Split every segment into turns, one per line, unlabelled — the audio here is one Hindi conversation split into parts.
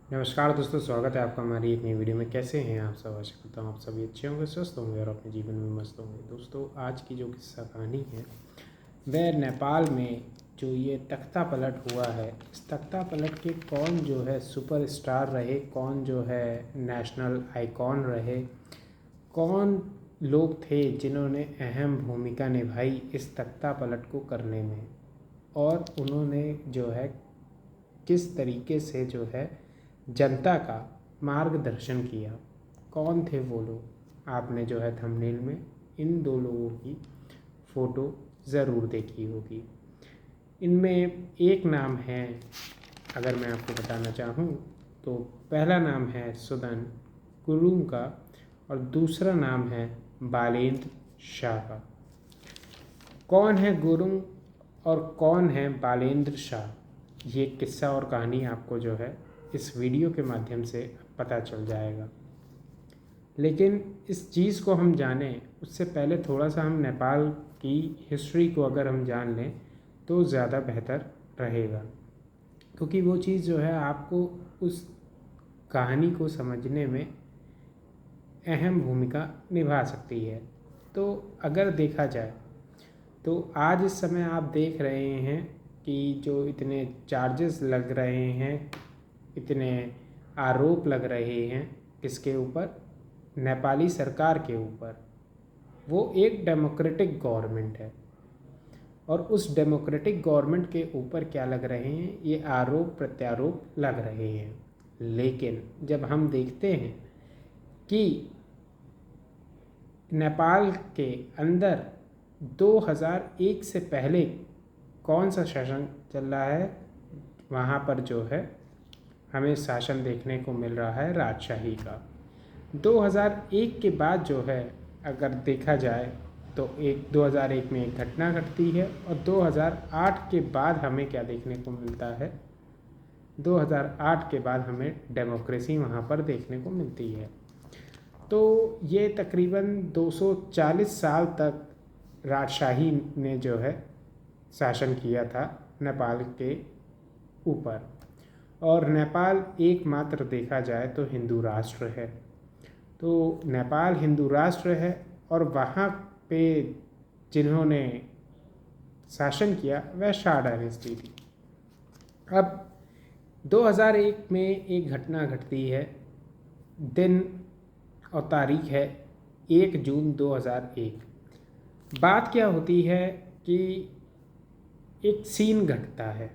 नमस्कार दोस्तों, स्वागत है आपका हमारी एक नई वीडियो में। कैसे हैं आप सब? आशा करता हूँ आप सभी अच्छे होंगे, स्वस्थ होंगे और अपने जीवन में मस्त होंगे। दोस्तों, आज की जो किस्सा कहानी है वह नेपाल में जो ये तख्ता पलट हुआ है, इस तख्ता पलट के कौन जो है सुपरस्टार रहे, कौन जो है नेशनल आइकॉन रहे, कौन लोग थे जिन्होंने अहम भूमिका निभाई इस तख्ता पलट को करने में, और उन्होंने जो है किस तरीके से जो है जनता का मार्गदर्शन किया। कौन थे वो लोग? आपने जो है थंबनेल में इन दो लोगों की फ़ोटो ज़रूर देखी होगी। इनमें एक नाम है, अगर मैं आपको बताना चाहूँ तो पहला नाम है सुदन गुरुंग का और दूसरा नाम है बालेंद्र शाह का। कौन है गुरुंग और कौन है बालेंद्र शाह, ये किस्सा और कहानी आपको जो है इस वीडियो के माध्यम से पता चल जाएगा। लेकिन इस चीज़ को हम जानें उससे पहले थोड़ा सा हम नेपाल की हिस्ट्री को अगर हम जान लें तो ज़्यादा बेहतर रहेगा, क्योंकि वो चीज़ जो है आपको उस कहानी को समझने में अहम भूमिका निभा सकती है। तो अगर देखा जाए तो आज इस समय आप देख रहे हैं कि जो इतने चार्जेस लग रहे हैं, इतने आरोप लग रहे हैं, किसके ऊपर? नेपाली सरकार के ऊपर। वो एक डेमोक्रेटिक गवर्नमेंट है और उस डेमोक्रेटिक गवर्नमेंट के ऊपर क्या लग रहे हैं? ये आरोप प्रत्यारोप लग रहे हैं। लेकिन जब हम देखते हैं कि नेपाल के अंदर 2001 से पहले कौन सा शासन चल रहा है, वहाँ पर जो है हमें शासन देखने को मिल रहा है राजशाही का। 2001 के बाद जो है अगर देखा जाए तो 2001 में एक घटना घटती है और 2008 के बाद हमें क्या देखने को मिलता है? 2008 के बाद हमें डेमोक्रेसी वहाँ पर देखने को मिलती है। तो ये तकरीबन 240 साल तक राजशाही ने जो है शासन किया था नेपाल के ऊपर, और नेपाल एकमात्र देखा जाए तो हिंदू राष्ट्र है। तो नेपाल हिंदू राष्ट्र है और वहाँ पे जिन्होंने शासन किया वह शाह डायनेस्टी थी। अब 2001 में एक घटना घटती है, दिन और तारीख है 1 जून 2001। बात क्या होती है कि एक सीन घटता है,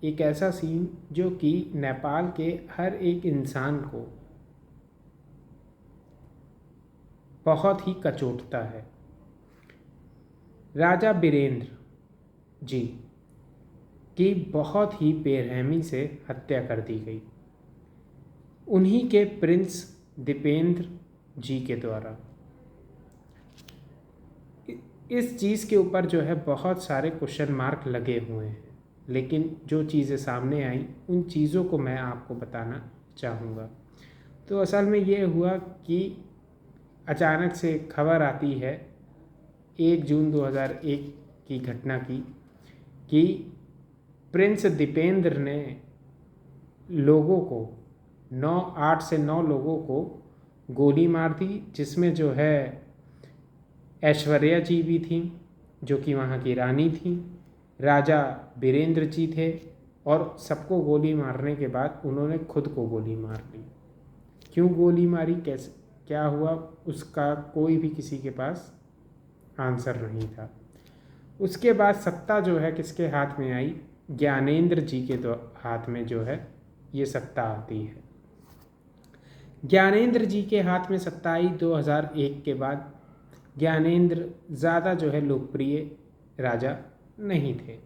एक ऐसा सीन जो कि नेपाल के हर एक इंसान को बहुत ही कचोटता है। राजा बीरेंद्र जी की बहुत ही बेरहमी से हत्या कर दी गई, उन्हीं के प्रिंस दीपेंद्र जी के द्वारा। इस चीज़ के ऊपर जो है बहुत सारे क्वेश्चन मार्क लगे हुए हैं, लेकिन जो चीज़ें सामने आई उन चीज़ों को मैं आपको बताना चाहूँगा। तो असल में ये हुआ कि अचानक से खबर आती है 1 जून 2001 की घटना की कि प्रिंस दीपेंद्र ने लोगों को 8 से 9 लोगों को गोली मार दी, जिसमें जो है ऐश्वर्या जी भी थी जो कि वहाँ की रानी थी, राजा बीरेंद्र जी थे, और सबको गोली मारने के बाद उन्होंने खुद को गोली मार ली। क्यों गोली मारी, कैसे, क्या हुआ, उसका कोई भी किसी के पास आंसर नहीं था। उसके बाद सत्ता जो है किसके हाथ में आई? ज्ञानेंद्र जी के हाथ में जो है ये सत्ता आती है। ज्ञानेंद्र जी के हाथ में सत्ता आई 2001 के बाद। ज्ञानेंद्र ज़्यादा जो है लोकप्रिय राजा नहीं थे,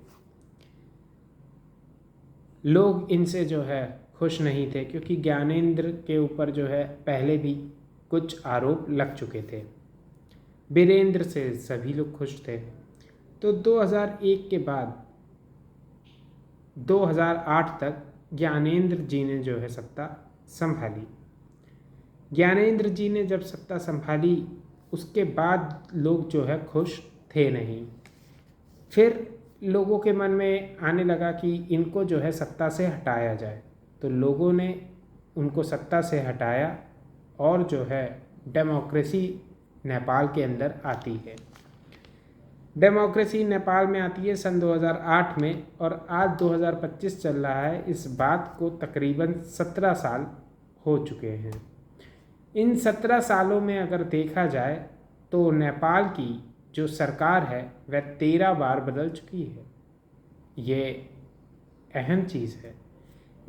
लोग इनसे जो है खुश नहीं थे, क्योंकि ज्ञानेंद्र के ऊपर जो है पहले भी कुछ आरोप लग चुके थे। बीरेंद्र से सभी लोग खुश थे। तो 2001 के बाद 2008 तक ज्ञानेंद्र जी ने जो है सत्ता संभाली। ज्ञानेंद्र जी ने जब सत्ता संभाली उसके बाद लोग जो है खुश थे नहीं। फिर लोगों के मन में आने लगा कि इनको जो है सत्ता से हटाया जाए। तो लोगों ने उनको सत्ता से हटाया और जो है डेमोक्रेसी नेपाल के अंदर आती है। डेमोक्रेसी नेपाल में आती है सन 2008 में और आज 2025 चल रहा है। इस बात को तकरीबन 17 साल हो चुके हैं। इन 17 सालों में अगर देखा जाए तो नेपाल की जो सरकार है वह 13 बार बदल चुकी है। ये अहम चीज़ है।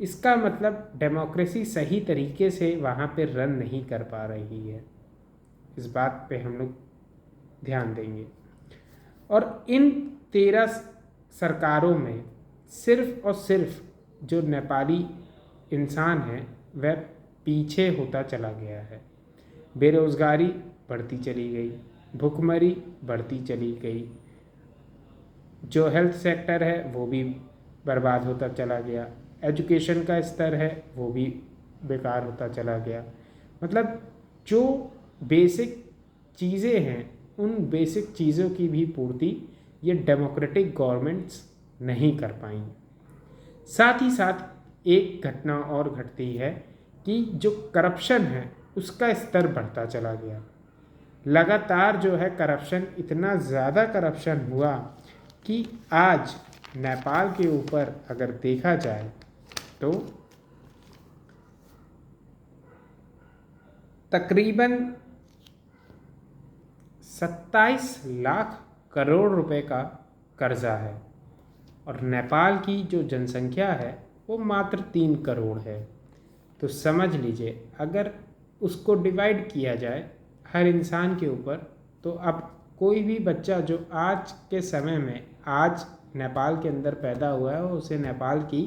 इसका मतलब डेमोक्रेसी सही तरीके से वहाँ पे रन नहीं कर पा रही है। इस बात पे हम लोग ध्यान देंगे। और इन 13 सरकारों में सिर्फ और सिर्फ जो नेपाली इंसान है वह पीछे होता चला गया है। बेरोज़गारी बढ़ती चली गई, भुखमरी बढ़ती चली गई, जो हेल्थ सेक्टर है वो भी बर्बाद होता चला गया, एजुकेशन का स्तर है वो भी बेकार होता चला गया। मतलब जो बेसिक चीज़ें हैं उन बेसिक चीज़ों की भी पूर्ति ये डेमोक्रेटिक गवर्नमेंट्स नहीं कर पाई। साथ ही साथ एक घटना और घटती है कि जो करप्शन है उसका स्तर बढ़ता चला गया। लगातार जो है करप्शन, इतना ज़्यादा करप्शन हुआ कि आज नेपाल के ऊपर अगर देखा जाए तो तकरीबन 27 लाख करोड़ रुपए का कर्जा है और नेपाल की जो जनसंख्या है वो मात्र 3 करोड़ है। तो समझ लीजिए अगर उसको डिवाइड किया जाए हर इंसान के ऊपर तो अब कोई भी बच्चा जो आज के समय में आज नेपाल के अंदर पैदा हुआ है उसे नेपाल की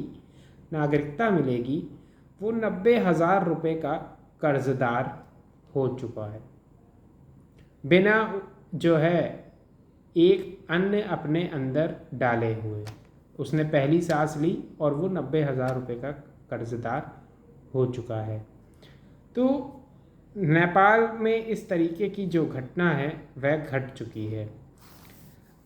नागरिकता मिलेगी, वो 90,000 रुपये का कर्जदार हो चुका है बिना जो है एक अन्य अपने अंदर डाले हुए। उसने पहली सांस ली और वो 90,000 रुपये का कर्जदार हो चुका है। तो नेपाल में इस तरीके की जो घटना है वह घट चुकी है।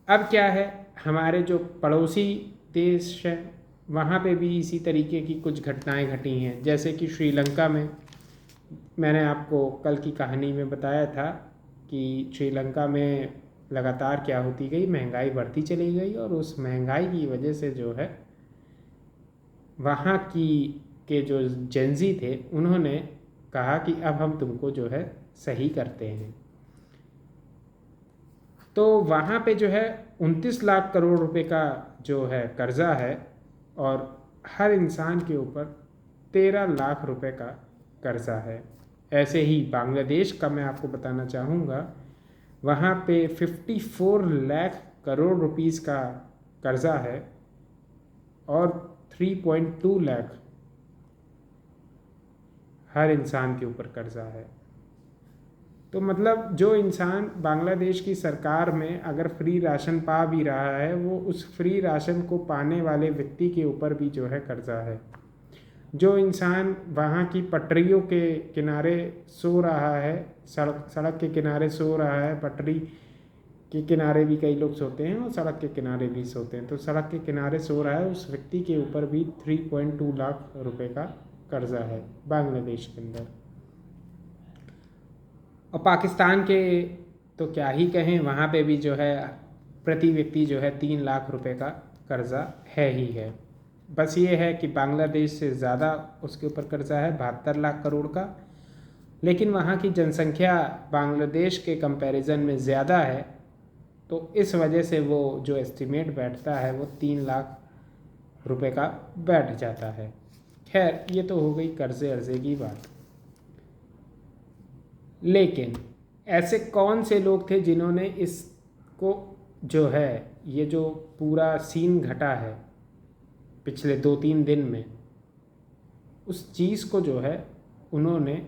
अब क्या है, हमारे जो पड़ोसी देश हैं वहाँ पे भी इसी तरीके की कुछ घटनाएं घटी हैं। जैसे कि श्रीलंका में मैंने आपको कल की कहानी में बताया था कि श्रीलंका में लगातार क्या होती गई, महंगाई बढ़ती चली गई और उस महंगाई की वजह से जो है वहाँ की के जो जेंजी थे उन्होंने कहा कि अब हम तुमको जो है सही करते हैं। तो वहाँ पे जो है 29 लाख करोड़ रुपए का जो है कर्जा है और हर इंसान के ऊपर 13 लाख रुपए का कर्जा है। ऐसे ही बांग्लादेश का मैं आपको बताना चाहूँगा, वहाँ पे 54 लाख करोड़ रुपीस का कर्जा है और 3.2 लाख हर इंसान के ऊपर कर्जा है। तो मतलब जो इंसान बांग्लादेश की सरकार में अगर फ्री राशन पा भी रहा है वो उस फ्री राशन को पाने वाले व्यक्ति के ऊपर भी जो है कर्जा है। जो इंसान वहाँ की पटरियों के किनारे सो रहा है, सड़क के किनारे सो रहा है, पटरी के किनारे भी कई लोग सोते हैं और सड़क के किनारे भी सोते हैं, तो सड़क के किनारे सो रहा है उस व्यक्ति के ऊपर भी 3.2 लाख रुपए का कर्जा है बांग्लादेश के अंदर। और पाकिस्तान के तो क्या ही कहें, वहाँ पे भी जो है प्रति व्यक्ति जो है 3 लाख रुपए का कर्जा है ही है। बस ये है कि बांग्लादेश से ज़्यादा उसके ऊपर कर्जा है 72 लाख करोड़ का, लेकिन वहाँ की जनसंख्या बांग्लादेश के कंपैरिजन में ज़्यादा है, तो इस वजह से वो जो एस्टिमेट बैठता है वो 3 लाख रुपए का बैठ जाता है। खैर ये तो हो गई कर्जे अर्जे की बात। लेकिन ऐसे कौन से लोग थे जिन्होंने इसको जो है ये जो पूरा सीन घटा है पिछले 2-3 दिन में, उस चीज़ को जो है उन्होंने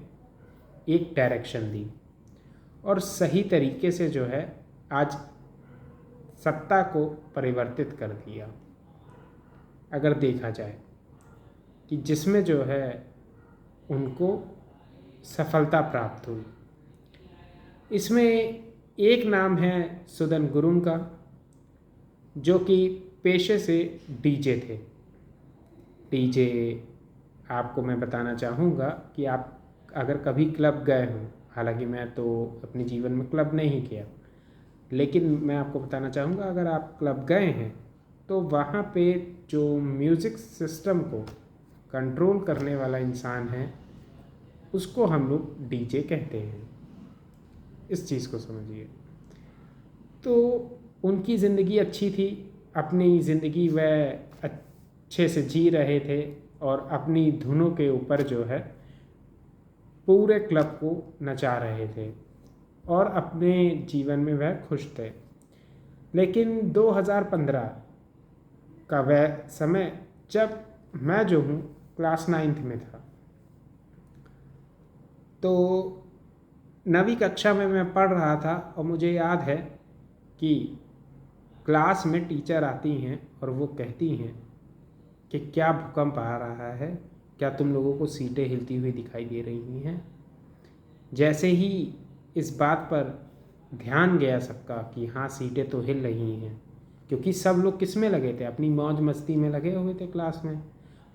एक डायरेक्शन दी और सही तरीके से जो है आज सत्ता को परिवर्तित कर दिया। अगर देखा जाए कि जिसमें जो है उनको सफलता प्राप्त हुई, इसमें एक नाम है सुदन गुरुङ का, जो कि पेशे से डीजे थे। डीजे आपको मैं बताना चाहूँगा कि आप अगर कभी क्लब गए हों, हालांकि मैं तो अपने जीवन में क्लब नहीं किया, लेकिन मैं आपको बताना चाहूँगा अगर आप क्लब गए हैं तो वहाँ पे जो म्यूज़िक सिस्टम को कंट्रोल करने वाला इंसान है उसको हम लोग डीजे कहते हैं। इस चीज़ को समझिए। तो उनकी ज़िंदगी अच्छी थी, अपनी ज़िंदगी वह अच्छे से जी रहे थे और अपनी धुनों के ऊपर जो है पूरे क्लब को नचा रहे थे और अपने जीवन में वह खुश थे। लेकिन 2015 का वह समय जब मैं जो हूँ क्लास 9th में था, तो 9वीं कक्षा में मैं पढ़ रहा था और मुझे याद है कि क्लास में टीचर आती हैं और वो कहती हैं कि क्या भूकंप आ रहा है, क्या तुम लोगों को सीटें हिलती हुई दिखाई दे रही हैं। जैसे ही इस बात पर ध्यान गया सबका कि हाँ सीटें तो हिल रही हैं, क्योंकि सब लोग किस में लगे थे, अपनी मौज मस्ती में लगे हुए थे। क्लास में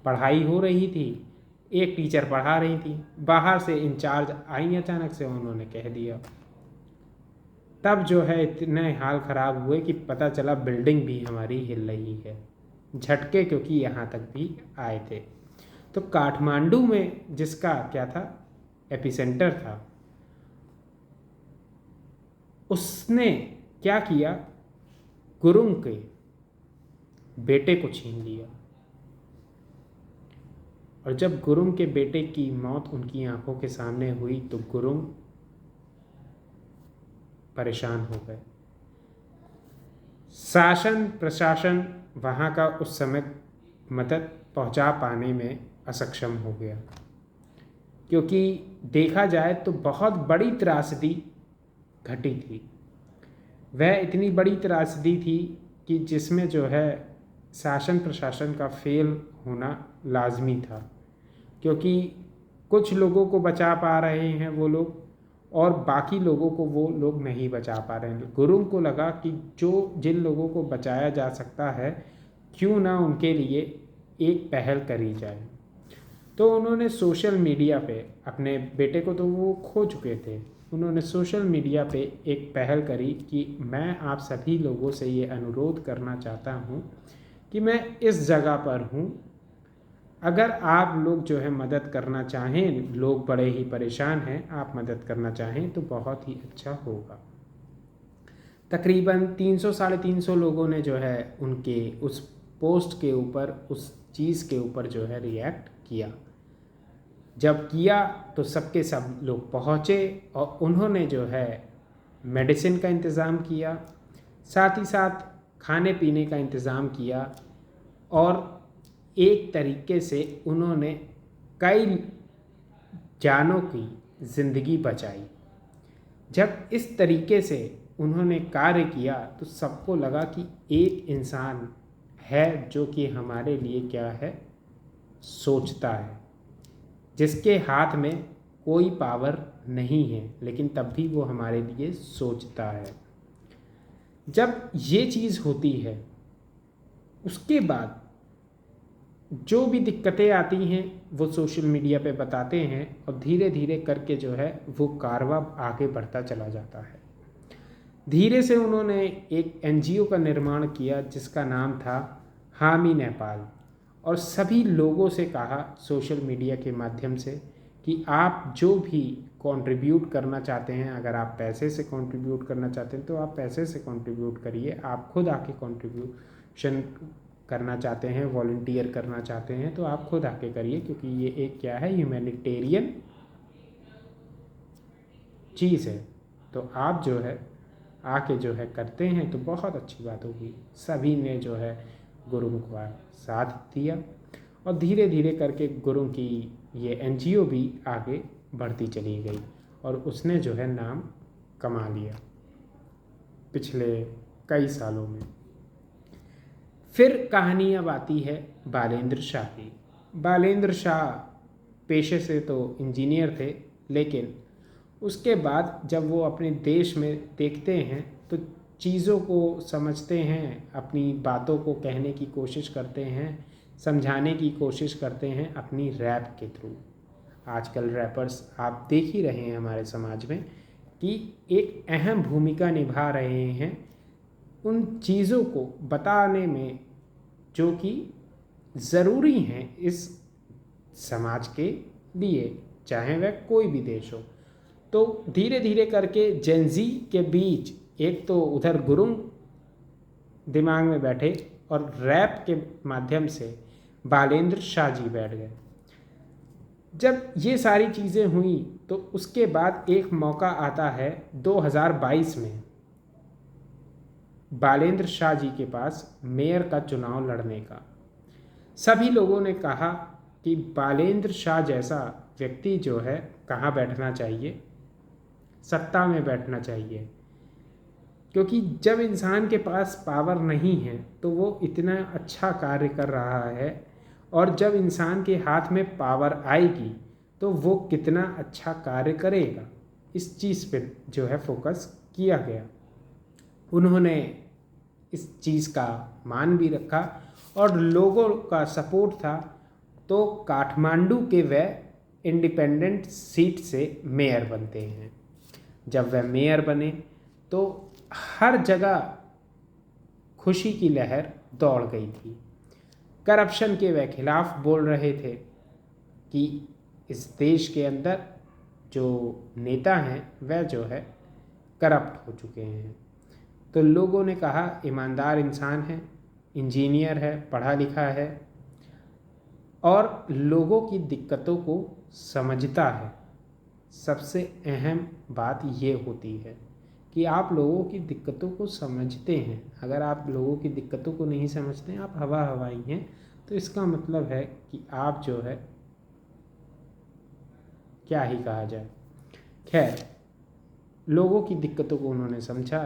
पढ़ाई हो रही थी, एक टीचर पढ़ा रही थी, बाहर से इंचार्ज आई अचानक से, उन्होंने कह दिया। तब जो है इतने हाल ख़राब हुए कि पता चला बिल्डिंग भी हमारी हिल रही है। झटके क्योंकि यहाँ तक भी आए थे। तो काठमांडू में जिसका क्या था एपिसेंटर था, उसने क्या किया, गुरुंग के बेटे को छीन लिया। और जब गुरुंग के बेटे की मौत उनकी आंखों के सामने हुई तो गुरुंग परेशान हो गए। शासन प्रशासन वहाँ का उस समय मदद पहुँचा पाने में असक्षम हो गया, क्योंकि देखा जाए तो बहुत बड़ी त्रासदी घटी थी। वह इतनी बड़ी त्रासदी थी कि जिसमें जो है शासन प्रशासन का फेल होना लाजमी था, क्योंकि कुछ लोगों को बचा पा रहे हैं वो लोग और बाकी लोगों को वो लोग नहीं बचा पा रहे हैं। गुरुओं को लगा कि जिन लोगों को बचाया जा सकता है क्यों ना उनके लिए एक पहल करी जाए। तो उन्होंने सोशल मीडिया पे, अपने बेटे को तो वो खो चुके थे, उन्होंने सोशल मीडिया पे एक पहल करी कि मैं आप सभी लोगों से ये अनुरोध करना चाहता हूँ कि मैं इस जगह पर हूँ, अगर आप लोग जो है मदद करना चाहें, लोग बड़े ही परेशान हैं, आप मदद करना चाहें तो बहुत ही अच्छा होगा। तकरीबन 300-350 लोगों ने जो है उनके उस पोस्ट के ऊपर, उस चीज़ के ऊपर जो है रिएक्ट किया। जब किया तो सबके सब लोग पहुँचे और उन्होंने जो है मेडिसिन का इंतज़ाम किया, साथ ही साथ खाने पीने का इंतज़ाम किया और एक तरीके से उन्होंने कई जानों की ज़िंदगी बचाई। जब इस तरीके से उन्होंने कार्य किया तो सबको लगा कि एक इंसान है जो कि हमारे लिए क्या है, सोचता है, जिसके हाथ में कोई पावर नहीं है लेकिन तब भी वो हमारे लिए सोचता है। जब ये चीज़ होती है उसके बाद जो भी दिक्कतें आती हैं वो सोशल मीडिया पे बताते हैं और धीरे धीरे करके जो है वो कारवां आगे बढ़ता चला जाता है। धीरे से उन्होंने एक एनजीओ का निर्माण किया जिसका नाम था हामी नेपाल, और सभी लोगों से कहा सोशल मीडिया के माध्यम से कि आप जो भी कंट्रीब्यूट करना चाहते हैं, अगर आप पैसे से कंट्रीब्यूट करना चाहते हैं तो आप पैसे से कंट्रीब्यूट करिए, आप खुद आके कंट्रीब्यूशन करना चाहते हैं, वॉलंटियर करना चाहते हैं तो आप खुद आके करिए, क्योंकि ये एक क्या है, ह्यूमैनिटेरियन चीज़ है। तो आप जो है आके जो है करते हैं तो बहुत अच्छी बात होगी। सभी ने जो है गुरु का साथ दिया और धीरे धीरे करके गुरु की ये एनजीओ भी आगे बढ़ती चली गई और उसने जो है नाम कमा लिया पिछले कई सालों में। फिर कहानी अब आती है बालेंद्र शाह की। बालेंद्र शाह पेशे से तो इंजीनियर थे, लेकिन उसके बाद जब वो अपने देश में देखते हैं तो चीज़ों को समझते हैं, अपनी बातों को कहने की कोशिश करते हैं, समझाने की कोशिश करते हैं अपनी रैप के थ्रू। आजकल रैपर्स आप देख ही रहे हैं हमारे समाज में कि एक अहम भूमिका निभा रहे हैं उन चीज़ों को बताने में जो कि ज़रूरी हैं इस समाज के लिए, चाहे वह कोई भी देश हो। तो धीरे धीरे करके जेनजी के बीच एक तो उधर गुरुंग दिमाग में बैठे और रैप के माध्यम से बालेंद्र शाह जी बैठ गए। जब ये सारी चीज़ें हुई तो उसके बाद एक मौका आता है 2022 में बालेंद्र शाह जी के पास मेयर का चुनाव लड़ने का। सभी लोगों ने कहा कि बालेंद्र शाह जैसा व्यक्ति जो है कहाँ बैठना चाहिए, सत्ता में बैठना चाहिए, क्योंकि जब इंसान के पास पावर नहीं है तो वो इतना अच्छा कार्य कर रहा है, और जब इंसान के हाथ में पावर आएगी तो वो कितना अच्छा कार्य करेगा, इस चीज़ पे जो है फोकस किया गया। उन्होंने इस चीज़ का मान भी रखा और लोगों का सपोर्ट था, तो काठमांडू के वह इंडिपेंडेंट सीट से मेयर बनते हैं। जब वह मेयर बने तो हर जगह खुशी की लहर दौड़ गई थी। करप्शन के वह खिलाफ बोल रहे थे कि इस देश के अंदर जो नेता हैं वह जो है करप्ट हो चुके हैं। तो लोगों ने कहा ईमानदार इंसान है, इंजीनियर है, पढ़ा लिखा है और लोगों की दिक्कतों को समझता है। सबसे अहम बात ये होती है कि आप लोगों की दिक्कतों को समझते हैं। अगर आप लोगों की दिक्कतों को नहीं समझते हैं, आप हवा हवाई हैं, तो इसका मतलब है कि आप जो है क्या ही कहा जाए। खैर, लोगों की दिक्कतों को उन्होंने समझा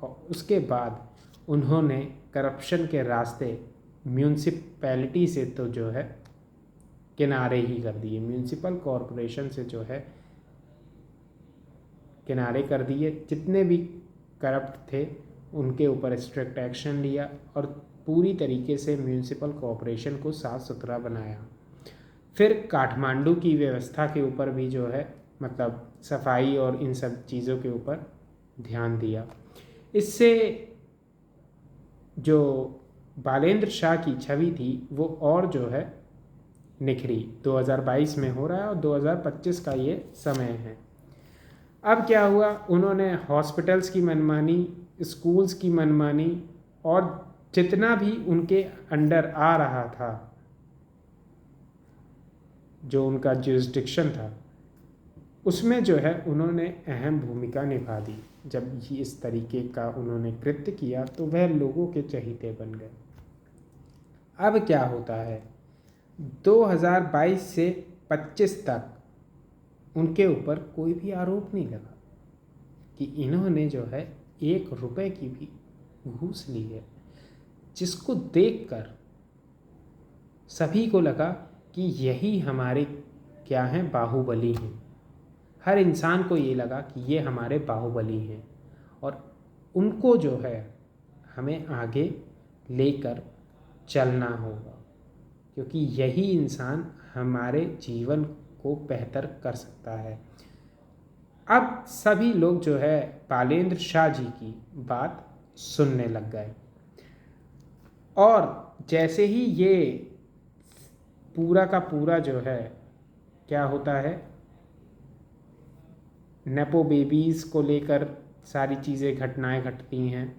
और उसके बाद उन्होंने करप्शन के रास्ते म्यूनसिपैलिटी से तो जो है किनारे ही कर दिए, म्यूनसिपल कॉरपोरेशन से जो है किनारे कर दिए। जितने भी करप्ट थे उनके ऊपर स्ट्रिक्ट एक्शन लिया और पूरी तरीके से म्यूनसिपल कॉरपोरेशन को साफ़ सुथरा बनाया। फिर काठमांडू की व्यवस्था के ऊपर भी जो है मतलब सफाई और इन सब चीज़ों के ऊपर ध्यान दिया। इससे जो बालेंद्र शाह की छवि थी वो और जो है निखरी। 2022 में हो रहा है और 2025 का ये समय है। अब क्या हुआ, उन्होंने हॉस्पिटल्स की मनमानी, स्कूल्स की मनमानी और जितना भी उनके अंडर आ रहा था, जो उनका जुरिस्डिक्शन था, उसमें जो है उन्होंने अहम भूमिका निभा दी। जब ये इस तरीके का उन्होंने कृत्य किया तो वह लोगों के चहीते बन गए। अब क्या होता है, 2022 से 25 तक उनके ऊपर कोई भी आरोप नहीं लगा कि इन्होंने जो है 1 रुपए की भी घूस ली है, जिसको देखकर सभी को लगा कि यही हमारे क्या हैं, बाहुबली हैं। हर इंसान को ये लगा कि ये हमारे बाहुबली हैं और उनको जो है हमें आगे लेकर चलना होगा, क्योंकि यही इंसान हमारे जीवन को बेहतर कर सकता है। अब सभी लोग जो है बालेंद्र शाह जी की बात सुनने लग गए और जैसे ही ये पूरा का पूरा जो है क्या होता है, नेपो बेबीज़ को लेकर सारी चीज़ें घटनाएं घटती हैं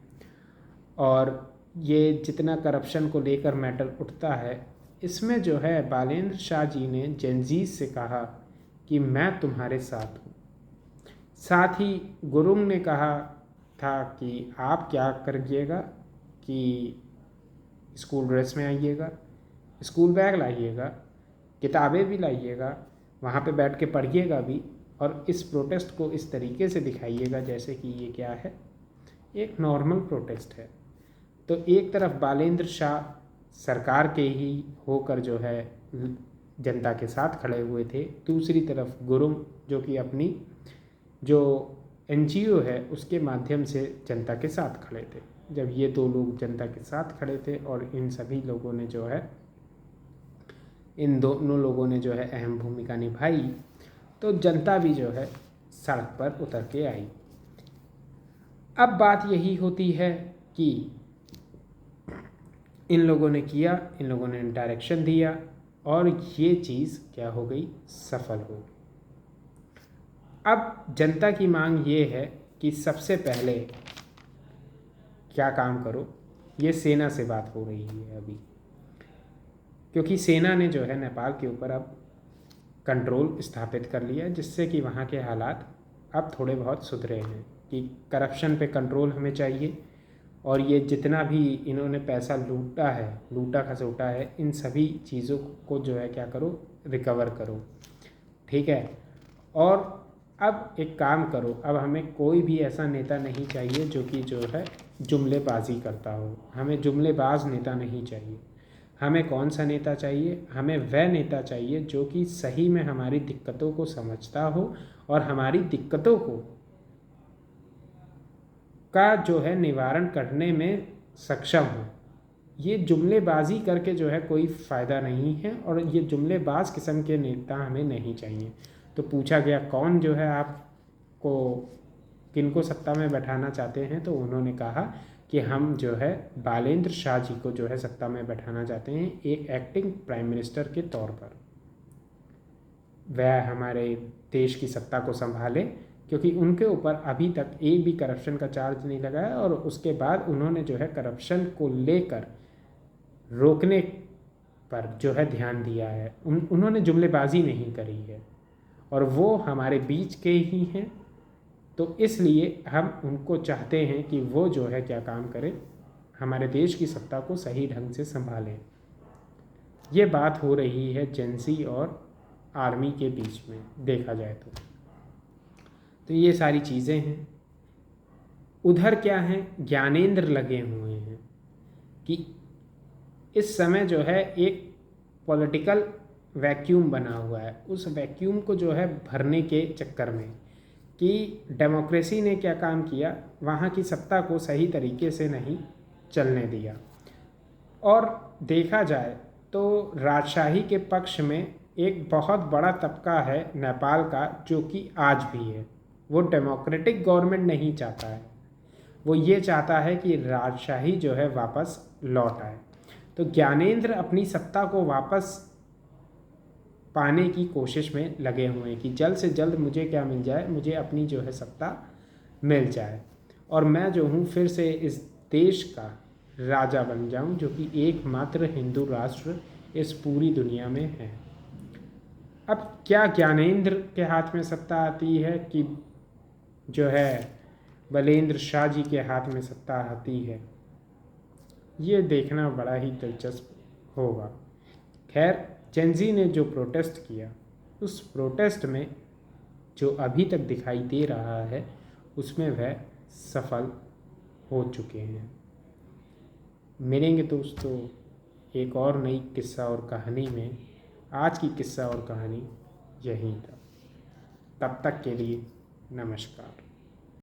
और ये जितना करप्शन को लेकर मैटर उठता है, इसमें जो है बालेंद्र शाह जी ने जेनजीज से कहा कि मैं तुम्हारे साथ हूँ। साथ ही गुरुंग ने कहा था कि आप क्या करिएगा कि स्कूल ड्रेस में आइएगा, स्कूल बैग लाइएगा, किताबें भी लाइएगा, वहाँ पे बैठ के पढ़िएगा भी और इस प्रोटेस्ट को इस तरीके से दिखाइएगा जैसे कि ये क्या है, एक नॉर्मल प्रोटेस्ट है। तो एक तरफ बालेंद्र शाह सरकार के ही होकर जो है जनता के साथ खड़े हुए थे, दूसरी तरफ गुरुंग जो कि अपनी जो एनजीओ है उसके माध्यम से जनता के साथ खड़े थे। जब ये दो लोग जनता के साथ खड़े थे और इन सभी लोगों ने जो है इन दोनों लोगों ने जो है अहम भूमिका निभाई, तो जनता भी जो है सड़क पर उतर के आई। अब बात यही होती है कि इन लोगों ने किया, इन लोगों ने डायरेक्शन दिया और ये चीज़ क्या हो गई, सफल हो गई। अब जनता की मांग ये है कि सबसे पहले क्या काम करो, ये सेना से बात हो रही है अभी, क्योंकि सेना ने जो है नेपाल के ऊपर अब कंट्रोल स्थापित कर लिया, जिससे कि वहाँ के हालात अब थोड़े बहुत सुधरे हैं कि करप्शन पे कंट्रोल हमें चाहिए और ये जितना भी इन्होंने पैसा लूटा खसोटा है, इन सभी चीज़ों को जो है क्या करो, रिकवर करो, ठीक है। और अब एक काम करो, अब हमें कोई भी ऐसा नेता नहीं चाहिए जो कि जो है जुमलेबाजी करता हो, हमें जुमलेबाज नेता नहीं चाहिए। हमें कौन सा नेता चाहिए, हमें वह नेता चाहिए जो कि सही में हमारी दिक्कतों को समझता हो और हमारी दिक्कतों को का जो है निवारण करने में सक्षम हो। ये जुमलेबाजी करके जो है कोई फ़ायदा नहीं है और ये जुमलेबाज किस्म के नेता हमें नहीं चाहिए। तो पूछा गया कौन जो है आपको किनको सत्ता में बैठाना चाहते हैं, तो उन्होंने कहा कि हम जो है बालेंद्र शाह जी को जो है सत्ता में बैठाना चाहते हैं एक एक्टिंग प्राइम मिनिस्टर के तौर पर। वह हमारे देश की सत्ता को संभाले, क्योंकि उनके ऊपर अभी तक एक भी करप्शन का चार्ज नहीं लगा है और उसके बाद उन्होंने जो है करप्शन को लेकर रोकने पर जो है ध्यान दिया है। उन्होंने जुमलेबाजी नहीं करी है और वो हमारे बीच के ही हैं, तो इसलिए हम उनको चाहते हैं कि वो जो है क्या काम करें, हमारे देश की सत्ता को सही ढंग से संभालें। ये बात हो रही है जेंसी और आर्मी के बीच में, देखा जाए तो ये सारी चीज़ें हैं। उधर क्या है, ज्ञानेंद्र लगे हुए हैं कि इस समय जो है एक पॉलिटिकल वैक्यूम बना हुआ है, उस वैक्यूम को जो है भरने के चक्कर में कि डेमोक्रेसी ने क्या काम किया, वहाँ की सत्ता को सही तरीके से नहीं चलने दिया। और देखा जाए तो राजशाही के पक्ष में एक बहुत बड़ा तबका है नेपाल का, जो कि आज भी है। वो डेमोक्रेटिक गवर्नमेंट नहीं चाहता है, वो ये चाहता है कि राजशाही जो है वापस लौट आए। तो ज्ञानेंद्र अपनी सत्ता को वापस पाने की कोशिश में लगे हुए हैं कि जल्द से जल्द मुझे क्या मिल जाए, मुझे अपनी जो है सत्ता मिल जाए और मैं जो हूँ फिर से इस देश का राजा बन जाऊँ, जो कि एकमात्र हिंदू राष्ट्र इस पूरी दुनिया में है। अब क्या ज्ञानेंद्र के हाथ में सत्ता आती है कि जो है बलेंद्र शाह जी के हाथ में सत्ता आती है, ये देखना बड़ा ही दिलचस्प होगा। खैर, जेंजी ने जो प्रोटेस्ट किया, उस प्रोटेस्ट में जो अभी तक दिखाई दे रहा है उसमें वह सफल हो चुके हैं। मिलेंगे दोस्तों एक और नई किस्सा और कहानी में। आज की किस्सा और कहानी यहीं था। तब तक के लिए नमस्कार।